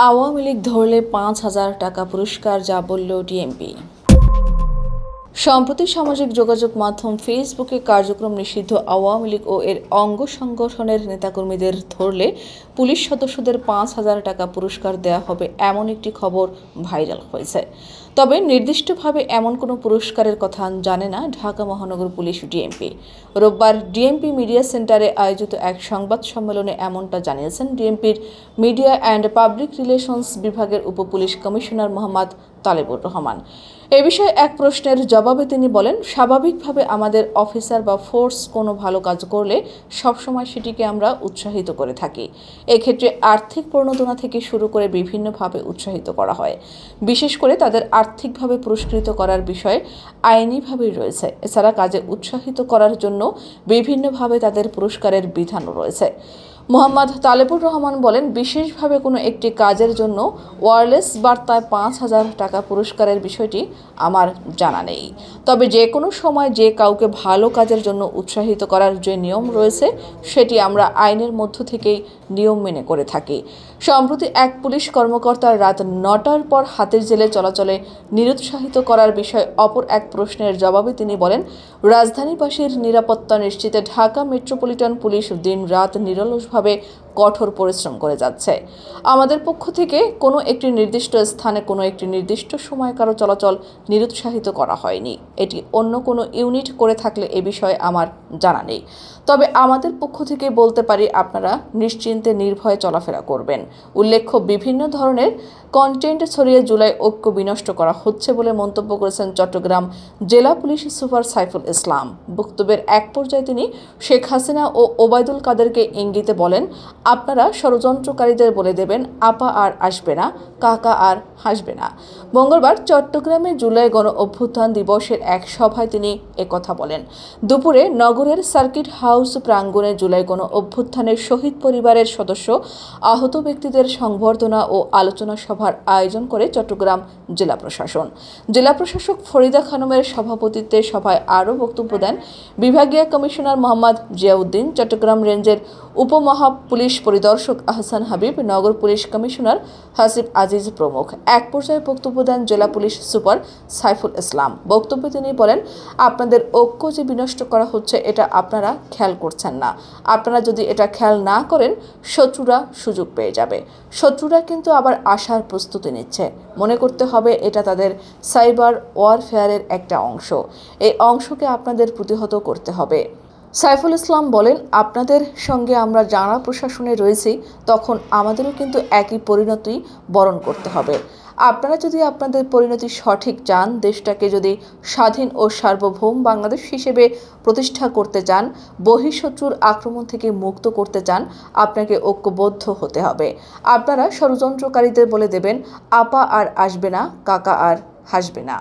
আওয়ামী লীগ ধরলে ৫,০০০ টাকা পুরস্কার, যা বলল ডিএমপি। সম্প্রতি সামাজিক যোগাযোগ মাধ্যম ফেসবুকে কার্যক্রম নিষিদ্ধ আওয়ামী লীগ ও এর অঙ্গ সংগঠনের নেতাকর্মীদের ধরলে পুলিশ সদস্যদের ৫,০০০ টাকা পুরস্কার দেওয়া হবে, এমন একটি খবর ভাইরাল হয়েছে। তবে নির্দিষ্টভাবে এমন কোনো পুরস্কারের কথা জানে না ঢাকা মহানগর পুলিশ ডিএমপি। রোববার ডিএমপি মিডিয়া সেন্টারে আয়োজিত এক সংবাদ সম্মেলনে এমনটা জানিয়েছেন ডিএমপির মিডিয়া অ্যান্ড পাবলিক রিলেশনস বিভাগের উপপুলিশ কমিশনার মোহাম্মদ তালেবুর রহমান। এ বিষয়ে এক প্রশ্নের জবাবে তিনি বলেন, স্বাভাবিকভাবে আমাদের অফিসার বা ফোর্স কোনো ভালো কাজ করলে সবসময় সেটিকে আমরা উৎসাহিত করে থাকি। এক্ষেত্রে আর্থিক প্রণোদনা থেকে শুরু করে বিভিন্নভাবে উৎসাহিত করা হয়। বিশেষ করে তাদের আর্থিকভাবে পুরস্কৃত করার বিষয়ে আইনিভাবেই রয়েছে। এছাড়া কাজে উৎসাহিত করার জন্য বিভিন্নভাবে তাদের পুরস্কারের বিধানও রয়েছে। মোহাম্মদ তালেবুর রহমান বলেন, বিশেষভাবে কোনো একটি কাজের জন্য ওয়্যারলেস বার্তায় ৫,০০০ টাকা পুরস্কারের বিষয়টি আমার জানা নেই। তবে যে কোনো সময় যে কাউকে ভালো কাজের জন্য উৎসাহিত করার যে নিয়ম রয়েছে সেটি আমরা আইনের মধ্য থেকেই নিয়ম মেনে করে থাকি। সম্প্রতি এক পুলিশ কর্মকর্তার রাত ৯টার পর হাতের জেলে চলাচলে নিরুৎসাহিত করার বিষয়ে অপর এক প্রশ্নের জবাবে তিনি বলেন, রাজধানীবাসীর নিরাপত্তা নিশ্চিতে ঢাকা মেট্রোপলিটন পুলিশ দিন-রাত নিরলসভাবে কঠোর পরিশ্রম করে যাচ্ছে। আমাদের পক্ষ থেকে কোনো একটি নির্দিষ্ট স্থানে কোনো একটি নির্দিষ্ট সময় কারো চলাচল নিরুৎসাহিত করা হয়নি। এটি অন্য কোনো ইউনিট করে থাকলে এ বিষয়ে আমার জানা নেই। তবে আমাদের পক্ষ থেকে বলতে পারি, আপনারা নিশ্চিন্তে নির্ভয়ে চলাফেরা করবেন। উল্লেখ্য, বিভিন্ন ধরনের কন্টেন্ট ছড়িয়ে জুলাই ঐক্য বিনষ্ট করা হচ্ছে বলে মন্তব্য করেছেন চট্টগ্রাম জেলা পুলিশ সুপার সাইফুল ইসলাম। বক্তব্যের এক পর্যায়ে তিনি শেখ হাসিনা ও ওবায়দুল কাদেরকে ইঙ্গিতে বলেন, আপনারা ষড়যন্ত্রকারীদের বলে দেবেন আপা আর আসবে না, কাকা আর হাসবে না। মঙ্গলবার চট্টগ্রামে জুলাই গণ অভ্যুত্থান দিবসের এক সভায় তিনি একথা বলেন। দুপুরে নগরের সার্কিট হাউস প্রাঙ্গণে জুলাই গণ অভ্যুত্থানের শহীদ পরিবারের সদস্য আহত ব্যক্তিদের সংবর্ধনা ও আলোচনা সভার আয়োজন করে চট্টগ্রাম জেলা প্রশাসন। জেলা প্রশাসক ফরিদা খানমের সভাপতিত্বে সভায় আরও বক্তব্য দেন বিভাগীয় কমিশনার মোহাম্মদ জিয়াউদ্দিন, চট্টগ্রাম রেঞ্জের উপমহা পুলিশ পরিদর্শক আহসান হাবিব, নগর পুলিশ কমিশনার হাসিব আজিজ প্রমুখ। এক পর্যায়ে বক্তব্য দেন জেলা পুলিশ সুপার সাইফুল ইসলাম। বক্তব্যে তিনি বলেন, আপনাদের ঐক্য যে বিনষ্ট করা হচ্ছে এটা আপনারা খেয়াল করছেন না। আপনারা যদি এটা খেয়াল না করেন, শত্রুরা সুযোগ পেয়ে যাবে। শত্রুরা কিন্তু আবার আসার প্রস্তুতি নিচ্ছে। মনে করতে হবে এটা তাদের সাইবার ওয়ারফেয়ারের একটা অংশ। এই অংশকে আপনাদের প্রতিহত করতে হবে। সাইফুল ইসলাম বলেন, আপনাদের সঙ্গে আমরা যারা প্রশাসনে রয়েছি তখন আমাদেরও কিন্তু একই পরিণতি বরণ করতে হবে। আপনারা যদি আপনাদের পরিণতি সঠিক চান, দেশটাকে যদি স্বাধীন ও সার্বভৌম বাংলাদেশ হিসেবে প্রতিষ্ঠা করতে চান, বহিঃশত্রুর আক্রমণ থেকে মুক্ত করতে চান, আপনাকে ঐক্যবদ্ধ হতে হবে। আপনারা ষড়যন্ত্রকারীদের বলে দেবেন আপা আর আসবে না, কাকা আর হাসবে না।